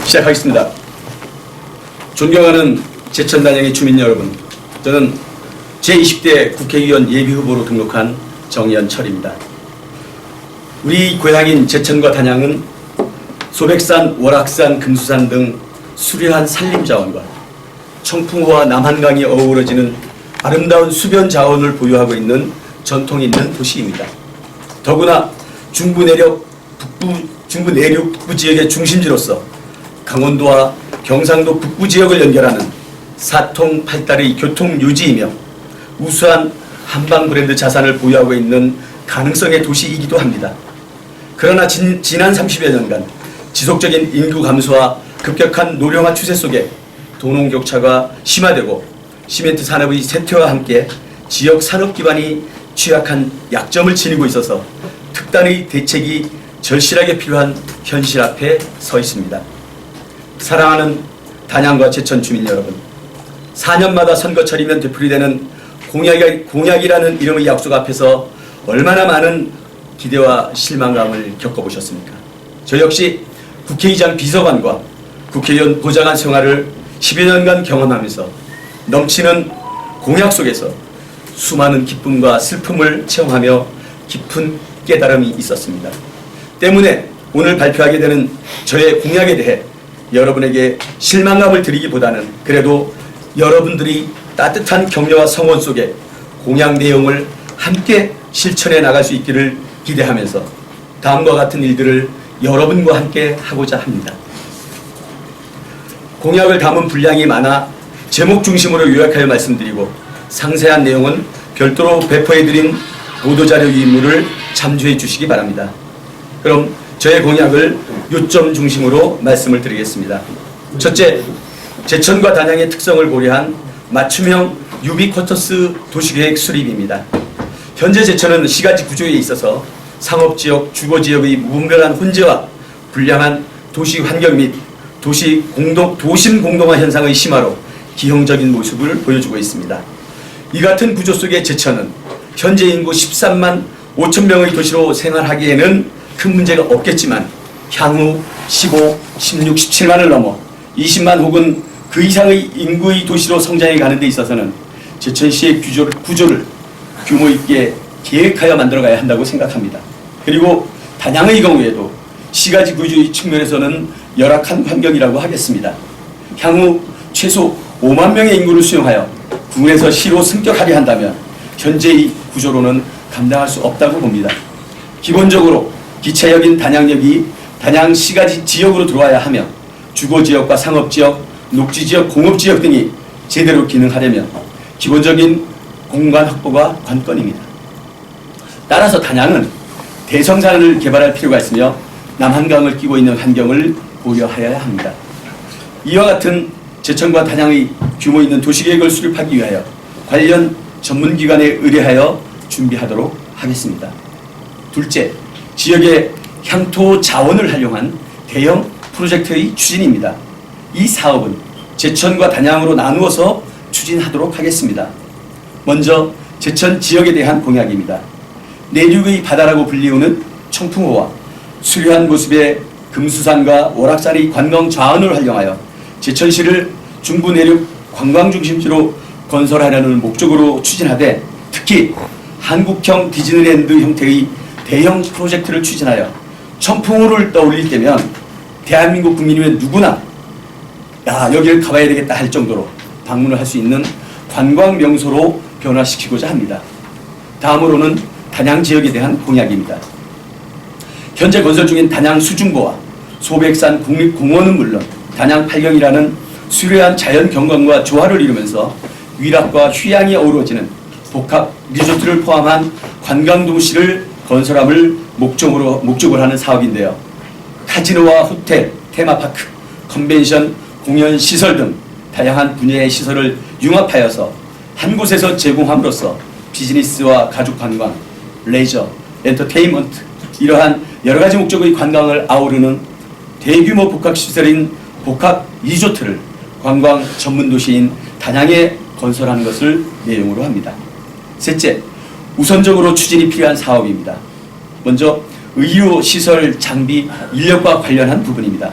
시작하겠습니다. 존경하는 제천단양의 주민 여러분, 저는 제20대 국회의원 예비후보로 등록한 정연철입니다. 우리 고향인 제천과 단양은 소백산, 월악산, 금수산 등 수려한 산림자원과 청풍호와 남한강이 어우러지는 아름다운 수변 자원을 보유하고 있는 전통 있는 도시입니다. 더구나 중부 내륙 북부 지역의 중심지로서 강원도와 경상도 북부 지역을 연결하는 사통팔달의 교통 유지이며 우수한 한방 브랜드 자산을 보유하고 있는 가능성의 도시이기도 합니다. 그러나 지난 30여 년간 지속적인 인구 감소와 급격한 노령화 추세 속에 도농격차가 심화되고 시멘트 산업의 쇠퇴와 함께 지역 산업 기반이 취약한 약점을 지니고 있어서 특단의 대책이 절실하게 필요한 현실 앞에 서 있습니다. 사랑하는 단양과 제천 주민 여러분, 4년마다 선거철이면 되풀이되는 공약이라는 이름의 약속 앞에서 얼마나 많은 기대와 실망감을 겪어보셨습니까? 저 역시 국회의장 비서관과 국회의원 보좌관 생활을 10여 년간 경험하면서 넘치는 공약 속에서 수많은 기쁨과 슬픔을 체험하며 깊은 깨달음이 있었습니다. 때문에 오늘 발표하게 되는 저의 공약에 대해 여러분에게 실망감을 드리기보다는 그래도 여러분들이 따뜻한 격려와 성원 속에 공약 내용을 함께 실천해 나갈 수 있기를 기대하면서 다음과 같은 일들을 여러분과 함께 하고자 합니다. 공약을 담은 분량이 많아 제목 중심으로 요약하여 말씀드리고 상세한 내용은 별도로 배포해드린 보도자료 유인물을 참조해 주시기 바랍니다. 그럼 저의 공약을 요점 중심으로 말씀을 드리겠습니다. 첫째, 제천과 단양의 특성을 고려한 맞춤형 유비쿼터스 도시계획 수립입니다. 현재 제천은 시가지 구조에 있어서 상업지역, 주거지역의 무분별한 혼재와 불량한 도시 환경 및 도심 공동화 현상의 심화로 기형적인 모습을 보여주고 있습니다. 이 같은 구조 속의 제천은 현재 인구 13만 5천 명의 도시로 생활하기에는 큰 문제가 없겠지만 향후 15, 16, 17만을 넘어 20만 혹은 그 이상의 인구의 도시로 성장해 가는 데 있어서는 제천시의 구조를 규모 있게 계획하여 만들어가야 한다고 생각합니다. 그리고 단양의 경우에도 시가지 구조의 측면에서는 열악한 환경이라고 하겠습니다. 향후 최소 5만 명의 인구를 수용하여 군에서 시로 승격하려 한다면 현재의 구조로는 감당할 수 없다고 봅니다. 기본적으로 기차역인 단양역이 단양 시가지 지역으로 들어와야 하며 주거지역과 상업지역, 녹지지역, 공업지역 등이 제대로 기능하려면 기본적인 공간 확보가 관건입니다. 따라서 단양은 대성산을 개발할 필요가 있으며 남한강을 끼고 있는 환경을 고려하여야 합니다. 이와 같은 제천과 단양의 규모 있는 도시계획을 수립하기 위하여 관련 전문기관에 의뢰하여 준비하도록 하겠습니다. 둘째, 지역의 향토 자원을 활용한 대형 프로젝트의 추진입니다. 이 사업은 제천과 단양으로 나누어서 추진하도록 하겠습니다. 먼저 제천 지역에 대한 공약입니다. 내륙의 바다라고 불리우는 청풍호와 수려한 모습의 금수산과 월악산의 관광 자원을 활용하여 제천시를 중부 내륙 관광 중심지로 건설하려는 목적으로 추진하되 특히 한국형 디즈니랜드 형태의 대형 프로젝트를 추진하여 청풍호를 떠올릴 때면 대한민국 국민이면 누구나 여기를 가봐야 되겠다 할 정도로 방문을 할 수 있는 관광 명소로 변화시키고자 합니다. 다음으로는 단양 지역에 대한 공약입니다. 현재 건설 중인 단양 수중보와 소백산 국립공원은 물론 단양 팔경이라는 수려한 자연 경관과 조화를 이루면서 위락과 휴양이 어우러지는 복합 리조트를 포함한 관광도시를 건설함을 목적으로 하는 사업인데요. 카지노와 호텔, 테마파크, 컨벤션, 공연 시설 등 다양한 분야의 시설을 융합하여서 한 곳에서 제공함으로써 비즈니스와 가족 관광, 레저, 엔터테인먼트 이러한 여러 가지 목적의 관광을 아우르는 대규모 복합시설인 복합 리조트를 관광 전문 도시인 단양에 건설하는 것을 내용으로 합니다. 셋째, 우선적으로 추진이 필요한 사업입니다. 먼저 의료, 시설, 장비, 인력과 관련한 부분입니다.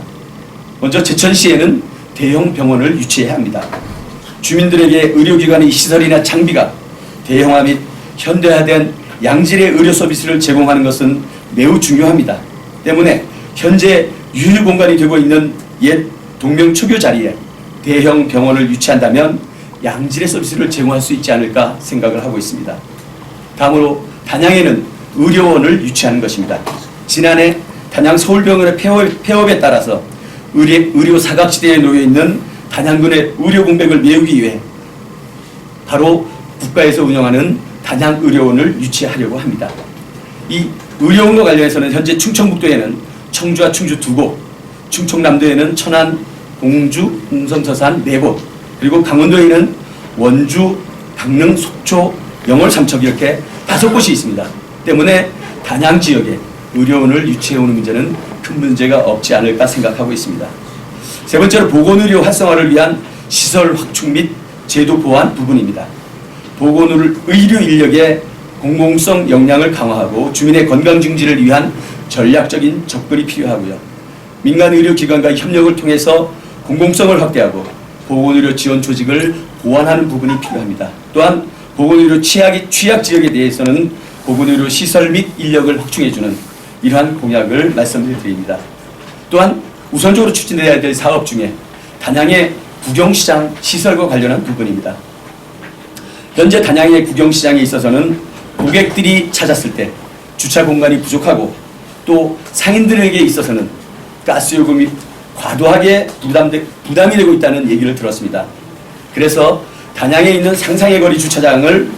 먼저 제천시에는 대형 병원을 유치해야 합니다. 주민들에게 의료기관의 시설이나 장비가 대형화 및 현대화된 양질의 의료 서비스를 제공하는 것은 매우 중요합니다. 때문에 현재 유휴 공간이 되고 있는 옛 동명초교 자리에 대형 병원을 유치한다면 양질의 서비스를 제공할 수 있지 않을까 생각을 하고 있습니다. 다음으로 단양에는 의료원을 유치하는 것입니다. 지난해 단양 서울병원의 폐업에 따라서 의료 사각지대에 놓여 있는 단양군의 의료 공백을 메우기 위해 바로 국가에서 운영하는 단양의료원을 유치하려고 합니다. 이 의료원과 관련해서는 현재 충청북도에는 청주와 충주 2곳, 충청남도에는 천안, 공주, 홍성, 서산 4곳, 그리고 강원도에는 원주, 강릉, 속초, 영월, 삼척 이렇게 5곳이 있습니다. 때문에 단양 지역에 의료원을 유치해오는 문제는 큰 문제가 없지 않을까 생각하고 있습니다. 세 번째로 보건의료 활성화를 위한 시설 확충 및 제도 보완 부분입니다. 보건의료 인력의 공공성 역량을 강화하고 주민의 건강 증진을 위한 전략적인 접근이 필요하고요. 민간 의료기관과 협력을 통해서 공공성을 확대하고 보건의료 지원 조직을 보완하는 부분이 필요합니다. 또한 보건의료 취약 지역에 대해서는 보건의료 시설 및 인력을 확충해주는 이러한 공약을 말씀을 드립니다. 또한 우선적으로 추진해야 될 사업 중에 단양의 구경시장 시설과 관련한 부분입니다. 현재 단양의 구경시장에 있어서는 고객들이 찾았을 때 주차 공간이 부족하고 또 상인들에게 있어서는 가스요금이 과도하게 부담이 되고 있다는 얘기를 들었습니다. 그래서 단양에 있는 상상의 거리 주차장을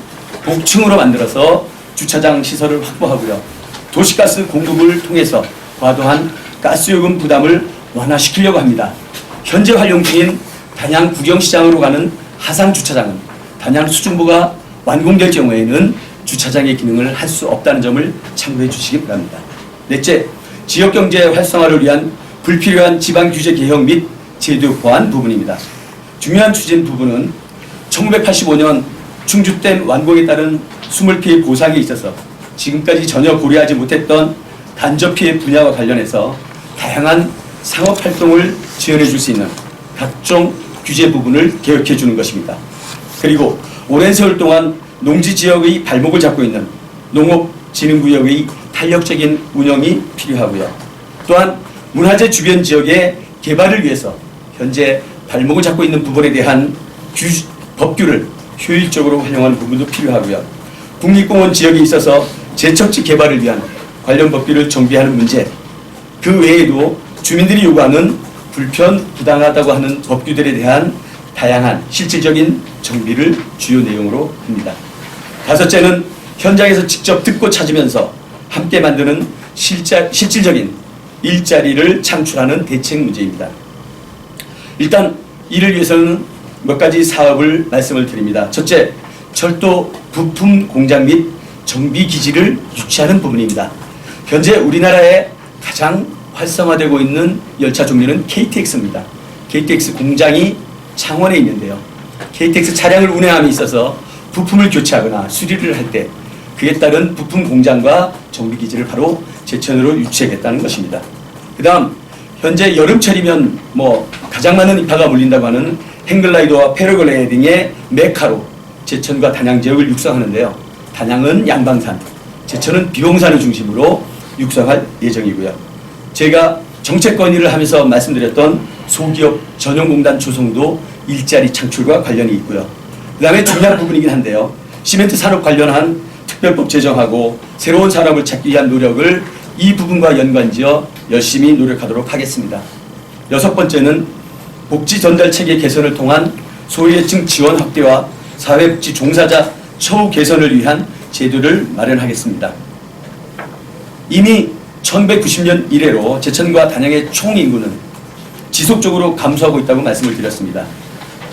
복층으로 만들어서 주차장 시설을 확보하고요. 도시가스 공급을 통해서 과도한 가스요금 부담을 완화시키려고 합니다. 현재 활용 중인 단양 구경시장으로 가는 하상 주차장은 단양 수중부가 완공될 경우에는 주차장의 기능을 할 수 없다는 점을 참고해 주시기 바랍니다. 넷째, 지역경제 활성화를 위한 불필요한 지방규제 개혁 및 제도 보완 부분입니다. 중요한 추진 부분은 1985년 충주댐 완공에 따른 수물피해 보상에 있어서 지금까지 전혀 고려하지 못했던 간접피해 분야와 관련해서 다양한 상업활동을 지원해 줄 수 있는 각종 규제 부분을 개혁해 주는 것입니다. 그리고 오랜 세월 동안 농지지역의 발목을 잡고 있는 농업진흥구역의 탄력적인 운영이 필요하고요. 또한 문화재 주변 지역의 개발을 위해서 현재 발목을 잡고 있는 부분에 대한 법규를 효율적으로 활용하는 부분도 필요하고요. 국립공원 지역에 있어서 제척지 개발을 위한 관련 법규를 정비하는 문제, 그 외에도 주민들이 요구하는 불편부당하다고 하는 법규들에 대한 다양한 실질적인 정비를 주요 내용으로 합니다. 다섯째는 현장에서 직접 듣고 찾으면서 함께 만드는 실질적인 일자리를 창출하는 대책 문제입니다. 일단 이를 위해서는 몇 가지 사업을 말씀을 드립니다. 첫째, 철도 부품 공장 및 정비 기지를 유치하는 부분입니다. 현재 우리나라에 가장 활성화되고 있는 열차 종류는 KTX입니다. KTX 공장이 창원에 있는데요. KTX 차량을 운행함에 있어서 부품을 교체하거나 수리를 할 때 그에 따른 부품 공장과 정비 기지를 바로 제천으로 유치하겠다는 것입니다. 그 다음 현재 여름철이면 가장 많은 인파가 몰린다고 하는 행글라이더와 패러글라이딩의 메카로 제천과 단양 지역을 육성하는데요. 단양은 양방산, 제천은 비봉산을 중심으로 육성할 예정이고요. 제가 정책 건의를 하면서 말씀드렸던 소기업 전용공단 조성도 일자리 창출과 관련이 있고요. 그 다음에 중요한 부분이긴 한데요. 시멘트 산업 관련한 특별법 제정하고 새로운 산업을 찾기 위한 노력을 이 부분과 연관지어 열심히 노력하도록 하겠습니다. 여섯 번째는 복지 전달 체계 개선을 통한 소외계층 지원 확대와 사회복지 종사자 처우 개선을 위한 제도를 마련하겠습니다. 이미 1990년 이래로 제천과 단양의 총인구는 지속적으로 감소하고 있다고 말씀을 드렸습니다.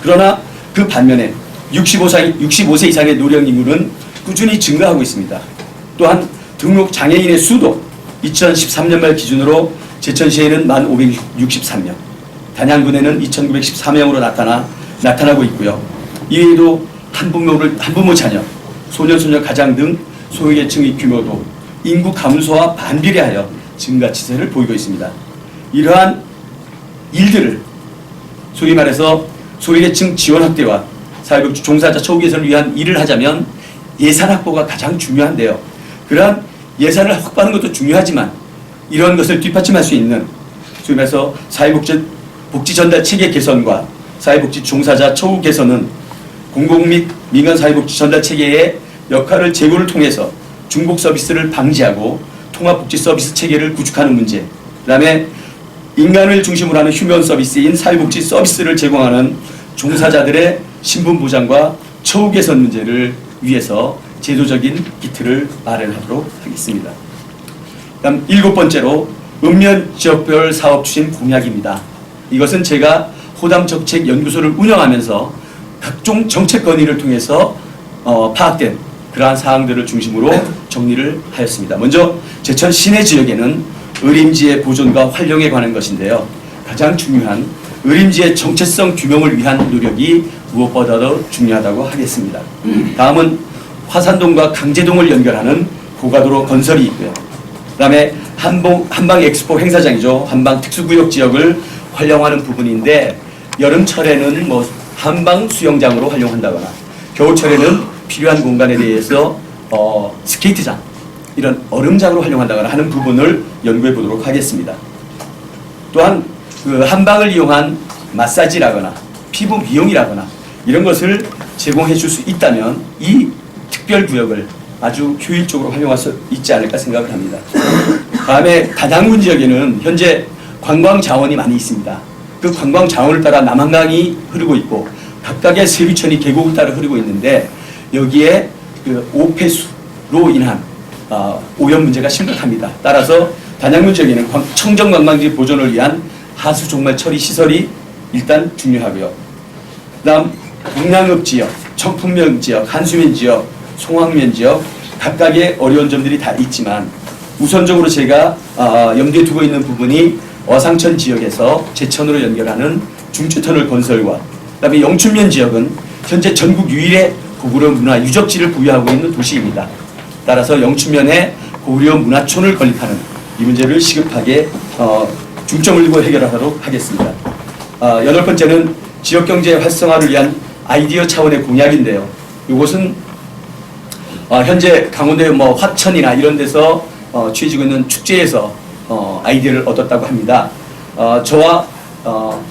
그러나 그 반면에 65세 이상의 노령 인구는 꾸준히 증가하고 있습니다. 또한 등록 장애인의 수도 2013년 말 기준으로 제천시에는 1,563명, 단양군에는 2,914명으로 나타나고 있고요. 이외에도 한부모 자녀, 소년소녀 가장 등 소외계층의 규모도 인구 감소와 반비례하여 증가 추세를 보이고 있습니다. 이러한 일들을 소위 말해서 소외계층 지원 확대와 사회복지 종사자 처우 개선을 위한 일을 하자면 예산 확보가 가장 중요한데요. 그러한 예산을 확보하는 것도 중요하지만 이런 것을 뒷받침할 수 있는 소위 말해서 사회복지 전달 체계 개선과 사회복지 종사자 처우 개선은 공공 및 민간 사회복지 전달 체계의 역할을 제고를 통해서 중복 서비스를 방지하고 통합복지 서비스 체계를 구축하는 문제, 그 다음에 인간을 중심으로 하는 휴먼 서비스인 사회복지 서비스를 제공하는 종사자들의 신분 보장과 처우 개선 문제를 위해서 제도적인 기틀을 마련하도록 하겠습니다. 다음 7번째로 읍면 지역별 사업 추진 공약입니다. 이것은 제가 호담정책연구소를 운영하면서 각종 정책 건의를 통해서 파악된 그러한 사항들을 중심으로 정리를 하였습니다. 먼저 제천 시내 지역에는 의림지의 보존과 활용에 관한 것인데요. 가장 중요한 의림지의 정체성 규명을 위한 노력이 무엇보다도 중요하다고 하겠습니다. 다음은 화산동과 강제동을 연결하는 고가도로 건설이 있고요. 그 다음에 한방 엑스포 행사장이죠. 한방 특수구역 지역을 활용하는 부분인데 여름철에는 한방 수영장으로 활용한다거나 겨울철에는 필요한 공간에 대해서 스케이트장 이런 얼음장으로 활용한다거나 하는 부분을 연구해 보도록 하겠습니다. 또한 그 한방을 이용한 마사지라거나 피부 미용이라거나 이런 것을 제공해 줄 수 있다면 이 특별구역을 아주 효율적으로 활용할 수 있지 않을까 생각을 합니다. 다음에 다장군 지역에는 현재 관광 자원이 많이 있습니다. 그 관광 자원을 따라 남한강이 흐르고 있고 각각의 세비천이 계곡을 따라 흐르고 있는데 여기에 그 오폐수로 인한 오염 문제가 심각합니다. 따라서 단양군 지역에는 청정관광지 보존을 위한 하수 종말 처리 시설이 일단 중요하고요. 그다음 동양읍 지역, 청풍면 지역, 한수면 지역, 송황면 지역 각각의 어려운 점들이 다 있지만 우선적으로 제가 염두에 두고 있는 부분이 어상천 지역에서 제천으로 연결하는 중추터널 건설과 그다음에 영춘면 지역은 현재 전국 유일의 고구려 문화 유적지를 부여하고 있는 도시입니다. 따라서 영춘면에 고구려 문화촌을 건립하는 이 문제를 시급하게 중점을 두고 해결하도록 하겠습니다. 8번째는 지역경제 활성화를 위한 아이디어 차원의 공약인데요. 이것은 현재 강원도의 화천이나 이런 데서 취해지고 있는 축제에서 아이디어를 얻었다고 합니다. 저와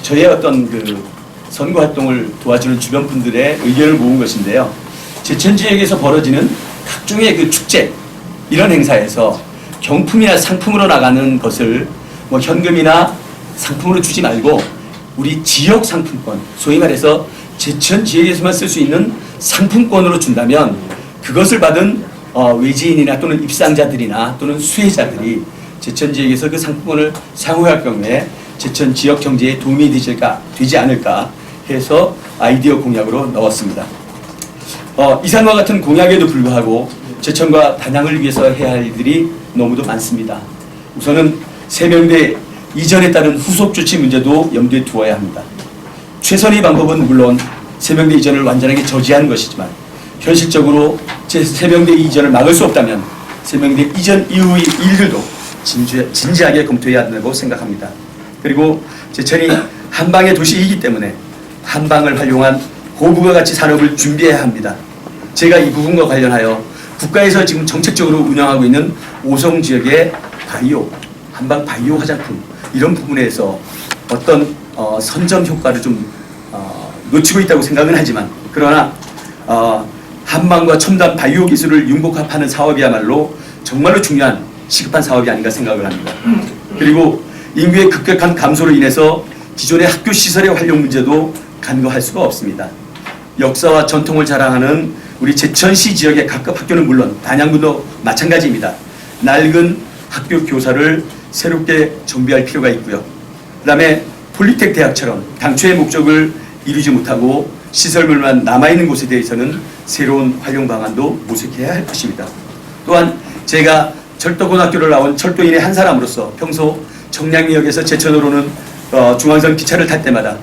저의 어떤 그 선거 활동을 도와주는 주변 분들의 의견을 모은 것인데요. 제천 지역에서 벌어지는 각종의 그 축제 이런 행사에서 경품이나 상품으로 나가는 것을 현금이나 상품으로 주지 말고 우리 지역 상품권, 소위 말해서 제천 지역에서만 쓸 수 있는 상품권으로 준다면 그것을 받은 외지인이나 또는 입상자들이나 또는 수혜자들이 제천 지역에서 그 상품권을 사용할 경우에 제천 지역 경제에 도움이 되지 않을까 해서 아이디어 공약으로 넣었습니다. 이상과 같은 공약에도 불구하고 제천과 단양을 위해서 해야 할 일들이 너무도 많습니다. 우선은 세명대 이전에 따른 후속 조치 문제도 염두에 두어야 합니다. 최선의 방법은 물론 세명대 이전을 완전하게 저지하는 것이지만 현실적으로 세명대 이전을 막을 수 없다면 세명대 이전 이후의 일들도 진지하게 검토해야 한다고 생각합니다. 그리고 제천이 한방의 도시이기 때문에 한방을 활용한 고부가 가치 산업을 준비해야 합니다. 제가 이 부분과 관련하여 국가에서 지금 정책적으로 운영하고 있는 오송 지역의 바이오, 한방 바이오 화장품 이런 부분에서 어떤 선점 효과를 좀 놓치고 있다고 생각은 하지만 그러나 한방과 첨단 바이오 기술을 융복합하는 사업이야말로 정말로 중요한 시급한 사업이 아닌가 생각을 합니다. 그리고 인구의 급격한 감소로 인해서 기존의 학교 시설의 활용 문제도 간과할 수가 없습니다. 역사와 전통을 자랑하는 우리 제천시 지역의 각급 학교는 물론 단양군도 마찬가지입니다. 낡은 학교 교사를 새롭게 정비할 필요가 있고요. 그 다음에 폴리텍 대학처럼 당초의 목적을 이루지 못하고 시설물만 남아있는 곳에 대해서는 새로운 활용 방안도 모색해야 할 것입니다. 또한 제가 철도고등학교를 나온 철도인의 한 사람으로서 평소 청량리역에서 제천으로는 중앙선 기차를 탈 때마다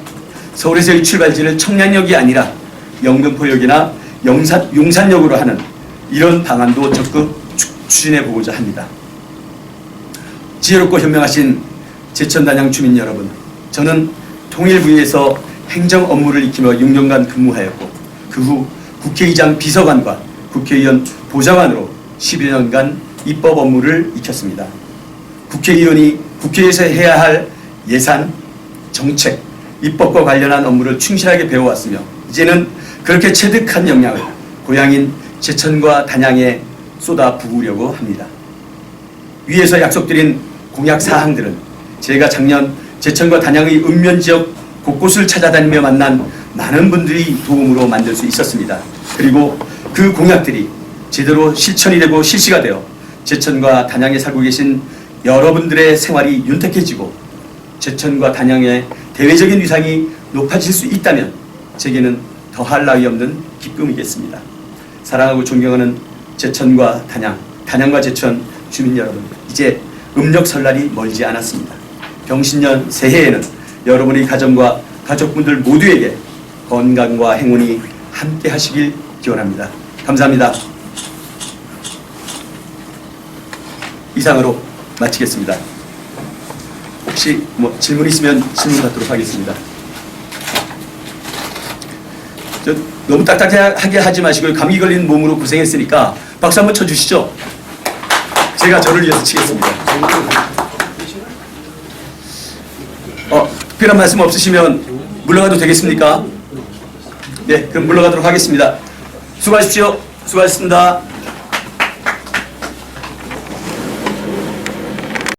서울에서의 출발지를 청량역이 아니라 영등포역이나 용산역으로 하는 이런 방안도 적극 추진해 보고자 합니다. 지혜롭고 현명하신 제천 단양 주민 여러분, 저는 통일부에서 행정 업무를 익히며 6년간 근무하였고 그 후 국회의장 비서관과 국회의원 보좌관으로 11여 년간 입법 업무를 익혔습니다. 국회의원이 국회에서 해야 할 예산, 정책, 입법과 관련한 업무를 충실하게 배워왔으며 이제는 그렇게 체득한 역량을 고향인 제천과 단양에 쏟아 부으려고 합니다. 위에서 약속드린 공약 사항들은 제가 작년 제천과 단양의 읍면지역 곳곳을 찾아다니며 만난 많은 분들이 도움으로 만들 수 있었습니다. 그리고 그 공약들이 제대로 실천이 되고 실시가 되어 제천과 단양에 살고 계신 여러분들의 생활이 윤택해지고 제천과 단양의 대외적인 위상이 높아질 수 있다면 제게는 더할 나위 없는 기쁨이겠습니다. 사랑하고 존경하는 제천과 단양, 단양과 제천 주민 여러분, 이제 음력 설날이 멀지 않았습니다. 병신년 새해에는 여러분의 가정과 가족분들 모두에게 건강과 행운이 함께 하시길 기원합니다. 감사합니다. 이상으로 마치겠습니다. 혹시 질문 있으면 질문 받도록 하겠습니다. 너무 딱딱하게 하지 마시고 감기 걸린 몸으로 고생했으니까 박수 한번 쳐주시죠. 제가 저를 위해서 치겠습니다. 특별한 말씀 없으시면 물러가도 되겠습니까? 네, 그럼 물러가도록 하겠습니다. 수고하십시오. 수고하셨습니다.